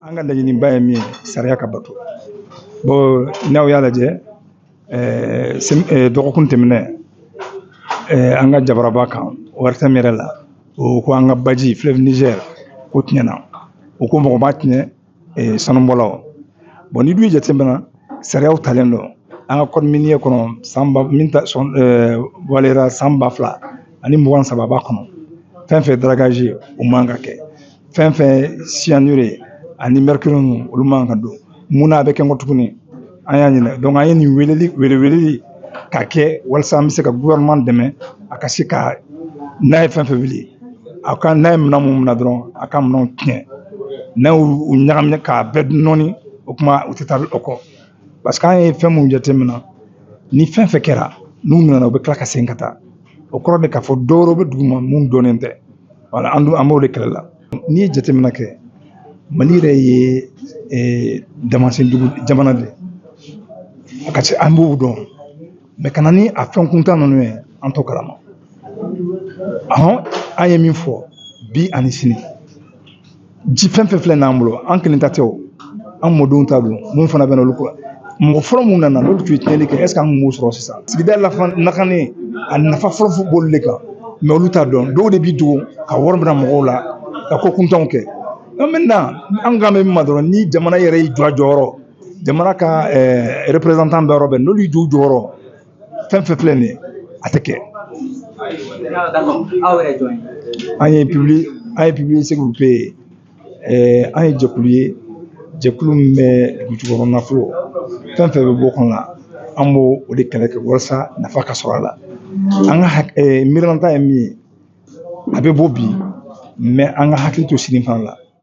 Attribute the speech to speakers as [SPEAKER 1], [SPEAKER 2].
[SPEAKER 1] an ka laɲiniba ye min ye sariya ka bato bon n'aw y'a lajɛ dɔgɔkun tɛmɛnɛ an ka jabaraba kan ORTM yɛrɛ la o ko an ka baji fleuve Niger ko tiɲɛna o ko mɔgɔ ma tiɲɛ sanubɔlaw bon ni dun ye jateminɛ sariyaw talen don an ka code minier kɔnɔ min ta walera 2023 b'a kɔnɔ fɛn fɛn dragage o man ka kɛ fɛn fɛn cyanure ani mercure olu man ka don mun na a bɛ kɛ n kɔ tuguni an y'a ɲinɛ donc an ye nin weleli ka kɛ walasa an bɛ se ka gouvernement dɛmɛ a ka se ka n'a ye fɛn fɛn wuli a ka n'a ye minɛn mun minɛ dɔrɔn a ka minɛnw tiɲɛ n'a y'u ɲagami k'a bɛɛ nɔɔni o kuma u tɛ taa o kɔ parce que an ye fɛn mun jateminɛ ni fɛn fɛn kɛra n'u minɛna u bɛ tila ka segin ka taa o kɔrɔ de k'a fɔ dɔwɛrɛ bɛ duguma mun dɔnnen tɛ voilà an b'o de kɛlɛ la n'i ye jateminɛ kɛ Mali yɛrɛ ye damasindugu jamana de a ka an b'o dɔn mais ka na ni a fɛn kuntan ninnu ye an t'o kalama an ye min fɔ bi ani sini ji fɛn fɛn filɛ n'an bolo an kelen ta tɛ o an mɔdenw ta don mun fana bɛ na olu kɔ mɔgɔ fɔlɔ mun nana n'olu tun ye tiɲɛni kɛ est-ce que an kun b'o sɔrɔ sisan sigida lakani a nafa fɔlɔ b'olu de kan mais olu t'a dɔn dɔw de bi dogo ka wari minɛ mɔgɔw la ka ko kuntanw kɛ maintenant an kan bɛ min ma dɔrɔn ni jamana yɛrɛ y'i jɔ a jɔyɔrɔ jamana ka représentant bɛ yɔrɔ bɛɛ n'olu y'i jɔ u jɔyɔrɔ fɛn fɛn filɛ nin ye a tɛ kɛ an ye publier Seku pe an ye jɛkulu ye jɛkulu min bɛ dugujukɔrɔ nafolo fɛn fɛn bɛ bɔ kɔnɔ la an b'o o de kɛlɛ kɛ walasa nafa ka sɔrɔ a la an ka miiranta ye min ye a bɛ bɔ bi mais an ka hakili to sini fana la